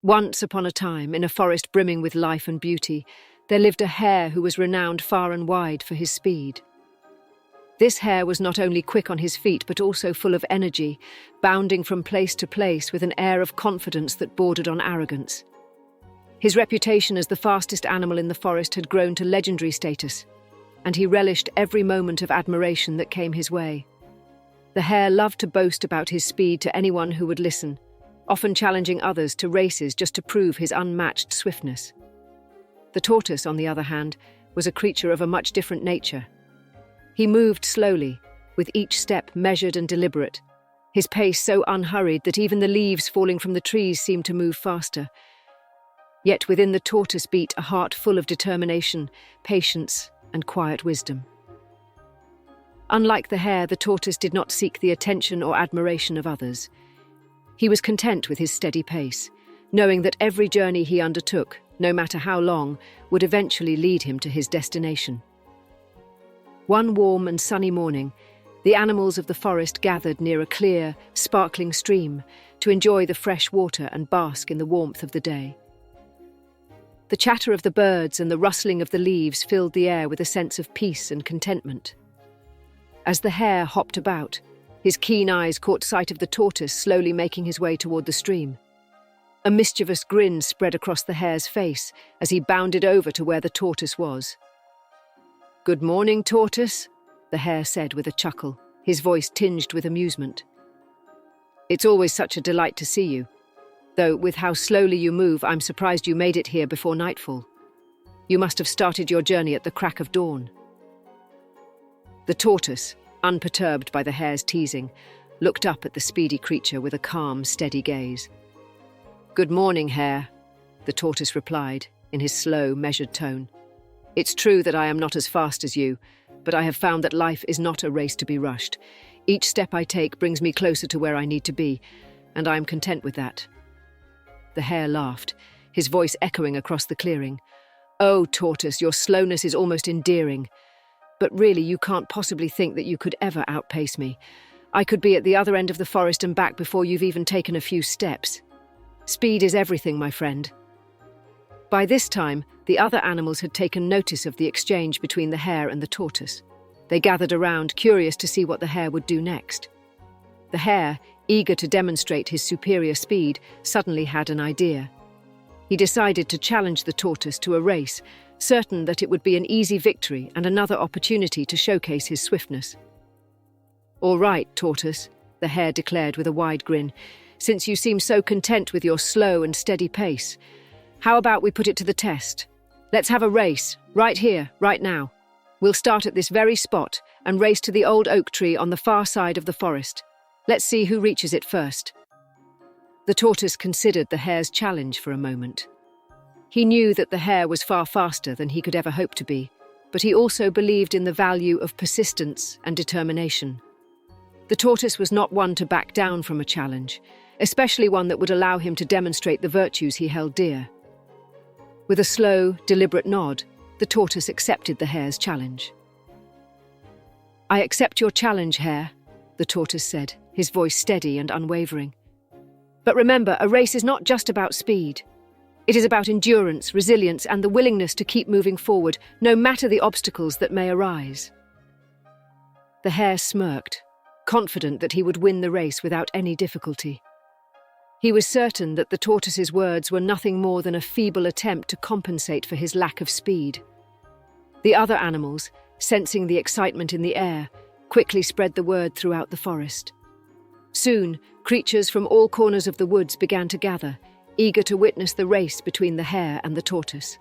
Once upon a time, in a forest brimming with life and beauty, there lived a hare who was renowned far and wide for his speed. This hare was not only quick on his feet but also full of energy, bounding from place to place with an air of confidence that bordered on arrogance. His reputation as the fastest animal in the forest had grown to legendary status, and he relished every moment of admiration that came his way. The hare loved to boast about his speed to anyone who would listen, often challenging others to races just to prove his unmatched swiftness. The tortoise, on the other hand, was a creature of a much different nature. He moved slowly, with each step measured and deliberate, his pace so unhurried that even the leaves falling from the trees seemed to move faster. Yet within the tortoise beat a heart full of determination, patience, and quiet wisdom. Unlike the hare, the tortoise did not seek the attention or admiration of others. He was content with his steady pace, knowing that every journey he undertook, no matter how long, would eventually lead him to his destination. One warm and sunny morning, the animals of the forest gathered near a clear, sparkling stream to enjoy the fresh water and bask in the warmth of the day. The chatter of the birds and the rustling of the leaves filled the air with a sense of peace and contentment. As the hare hopped about, his keen eyes caught sight of the tortoise slowly making his way toward the stream. A mischievous grin spread across the hare's face as he bounded over to where the tortoise was. "Good morning, tortoise," the hare said with a chuckle, his voice tinged with amusement. "It's always such a delight to see you. Though, with how slowly you move, I'm surprised you made it here before nightfall. You must have started your journey at the crack of dawn." The tortoise, unperturbed by the hare's teasing, looked up at the speedy creature with a calm, steady gaze. "Good morning, Hare," the tortoise replied, in his slow, measured tone. "It's true that I am not as fast as you, but I have found that life is not a race to be rushed. Each step I take brings me closer to where I need to be, and I am content with that." The hare laughed, his voice echoing across the clearing. "Oh, tortoise, your slowness is almost endearing. But really, you can't possibly think that you could ever outpace me. I could be at the other end of the forest and back before you've even taken a few steps. Speed is everything, my friend." By this time, the other animals had taken notice of the exchange between the hare and the tortoise. They gathered around, curious to see what the hare would do next. The hare, eager to demonstrate his superior speed, suddenly had an idea. He decided to challenge the tortoise to a race, certain that it would be an easy victory and another opportunity to showcase his swiftness. "All right, tortoise," the hare declared with a wide grin, "since you seem so content with your slow and steady pace. How about we put it to the test? Let's have a race, right here, right now. We'll start at this very spot and race to the old oak tree on the far side of the forest. Let's see who reaches it first." The tortoise considered the hare's challenge for a moment. He knew that the hare was far faster than he could ever hope to be, but he also believed in the value of persistence and determination. The tortoise was not one to back down from a challenge, especially one that would allow him to demonstrate the virtues he held dear. With a slow, deliberate nod, the tortoise accepted the hare's challenge. "I accept your challenge, Hare," the tortoise said, his voice steady and unwavering. "But remember, a race is not just about speed. It is about endurance, resilience, and the willingness to keep moving forward, no matter the obstacles that may arise." The hare smirked, confident that he would win the race without any difficulty. He was certain that the tortoise's words were nothing more than a feeble attempt to compensate for his lack of speed. The other animals, sensing the excitement in the air, quickly spread the word throughout the forest. Soon, creatures from all corners of the woods began to gather, eager to witness the race between the hare and the tortoise.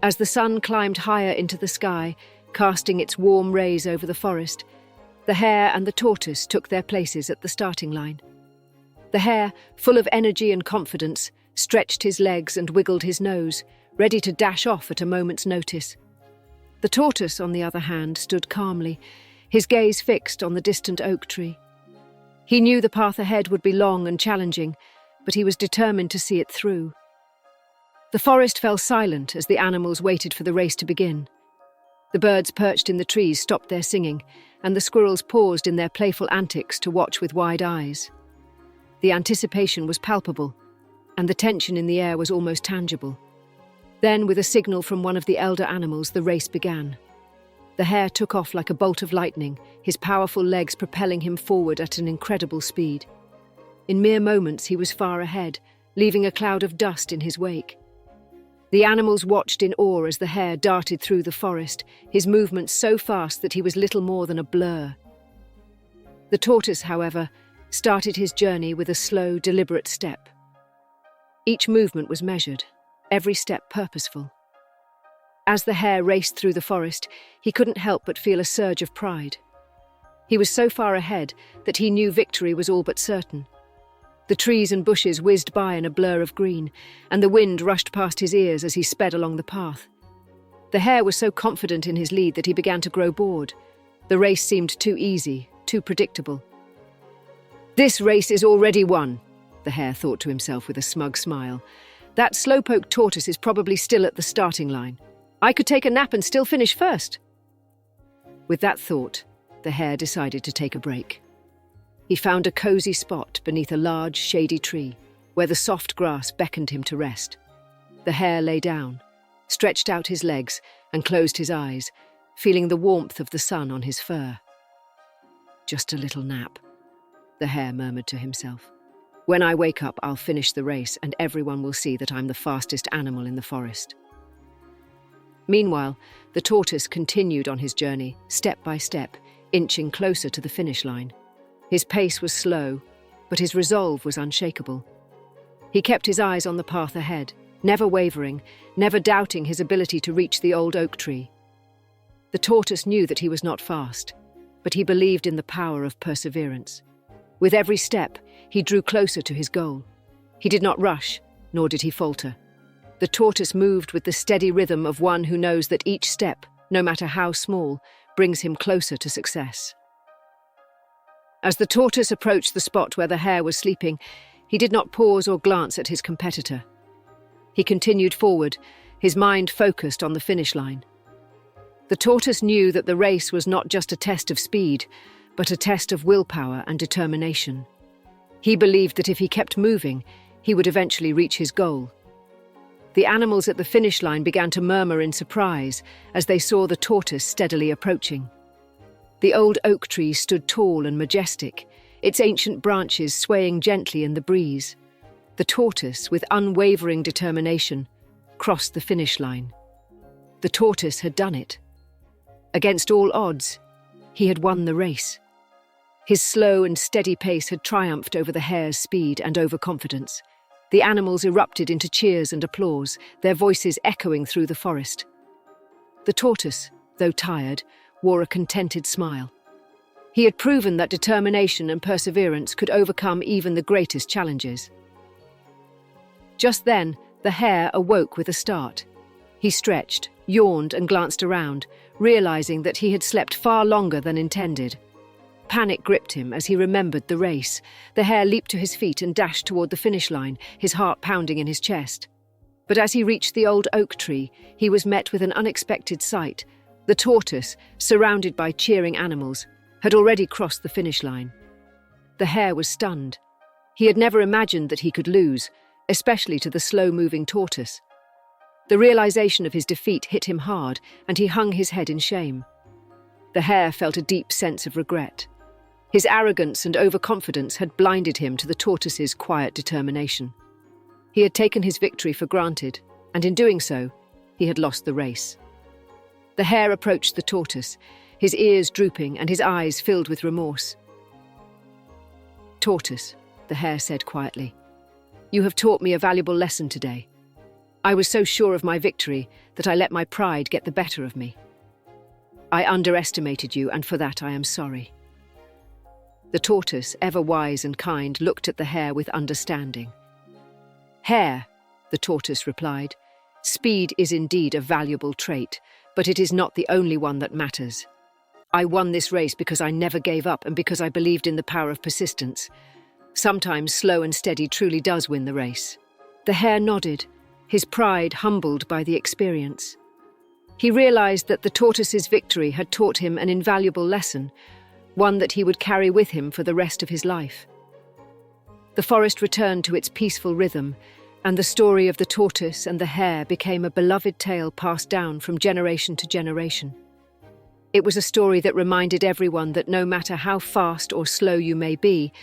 As the sun climbed higher into the sky, casting its warm rays over the forest, the hare and the tortoise took their places at the starting line. The hare, full of energy and confidence, stretched his legs and wiggled his nose, ready to dash off at a moment's notice. The tortoise, on the other hand, stood calmly, his gaze fixed on the distant oak tree. He knew the path ahead would be long and challenging, but he was determined to see it through. The forest fell silent as the animals waited for the race to begin. The birds perched in the trees stopped their singing, and the squirrels paused in their playful antics to watch with wide eyes. The anticipation was palpable. and the tension in the air was almost tangible. Then, with a signal from one of the elder animals, the race began. The hare took off like a bolt of lightning, his powerful legs propelling him forward at an incredible speed. In mere moments, he was far ahead, leaving a cloud of dust in his wake. The animals watched in awe as the hare darted through the forest, his movements so fast that he was little more than a blur. The tortoise, however, started his journey with a slow, deliberate step. Each movement was measured, every step purposeful. As the hare raced through the forest, he couldn't help but feel a surge of pride. He was so far ahead that he knew victory was all but certain. The trees and bushes whizzed by in a blur of green, and the wind rushed past his ears as he sped along the path. The hare was so confident in his lead that he began to grow bored. The race seemed too easy, too predictable. "This race is already won," the hare thought to himself with a smug smile. "That slowpoke tortoise is probably still at the starting line. I could take a nap and still finish first." With that thought, the hare decided to take a break. He found a cozy spot beneath a large, shady tree, where the soft grass beckoned him to rest. The hare lay down, stretched out his legs, and closed his eyes, feeling the warmth of the sun on his fur. "Just a little nap," the hare murmured to himself. "When I wake up, I'll finish the race, and everyone will see that I'm the fastest animal in the forest." Meanwhile, the tortoise continued on his journey, step by step, inching closer to the finish line. His pace was slow, but his resolve was unshakable. He kept his eyes on the path ahead, never wavering, never doubting his ability to reach the old oak tree. The tortoise knew that he was not fast, but he believed in the power of perseverance. With every step, he drew closer to his goal. He did not rush, nor did he falter. The tortoise moved with the steady rhythm of one who knows that each step, no matter how small, brings him closer to success. As the tortoise approached the spot where the hare was sleeping, he did not pause or glance at his competitor. He continued forward, his mind focused on the finish line. The tortoise knew that the race was not just a test of speed, but a test of willpower and determination. He believed that if he kept moving, he would eventually reach his goal. The animals at the finish line began to murmur in surprise as they saw the tortoise steadily approaching. The old oak tree stood tall and majestic, its ancient branches swaying gently in the breeze. The tortoise, with unwavering determination, crossed the finish line. The tortoise had done it. Against all odds, he had won the race. His slow and steady pace had triumphed over the hare's speed and overconfidence. The animals erupted into cheers and applause, their voices echoing through the forest. The tortoise, though tired, wore a contented smile. He had proven that determination and perseverance could overcome even the greatest challenges. Just then, the hare awoke with a start. He stretched, yawned, and glanced around, realizing that he had slept far longer than intended. Panic gripped him as he remembered the race. The hare leaped to his feet and dashed toward the finish line, his heart pounding in his chest. But as he reached the old oak tree, he was met with an unexpected sight. The tortoise, surrounded by cheering animals, had already crossed the finish line. The hare was stunned. He had never imagined that he could lose, especially to the slow-moving tortoise. The realization of his defeat hit him hard, and he hung his head in shame. The hare felt a deep sense of regret. His arrogance and overconfidence had blinded him to the tortoise's quiet determination. He had taken his victory for granted, and in doing so, he had lost the race. The hare approached the tortoise, his ears drooping and his eyes filled with remorse. "Tortoise," the hare said quietly, "you have taught me a valuable lesson today. I was so sure of my victory that I let my pride get the better of me. I underestimated you, and for that I am sorry." The tortoise, ever wise and kind, looked at the hare with understanding. "Hare," the tortoise replied, "speed is indeed a valuable trait, but it is not the only one that matters. I won this race because I never gave up and because I believed in the power of persistence. Sometimes slow and steady truly does win the race." The hare nodded, his pride humbled by the experience. He realized that the tortoise's victory had taught him an invaluable lesson, one that he would carry with him for the rest of his life. The forest returned to its peaceful rhythm, And the story of the tortoise and the hare became a beloved tale passed down from generation to generation. It was a story that reminded everyone that no matter how fast or slow you may be,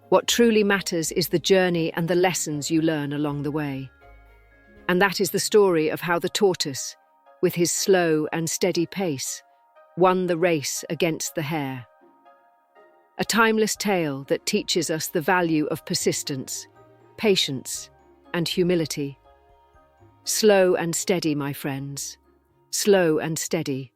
what truly matters is the journey and the lessons you learn along the way. And that is the story of how the tortoise, with his slow and steady pace, won the race against the hare. A timeless tale that teaches us the value of persistence, patience, and humility. Slow and steady, my friends. Slow and steady.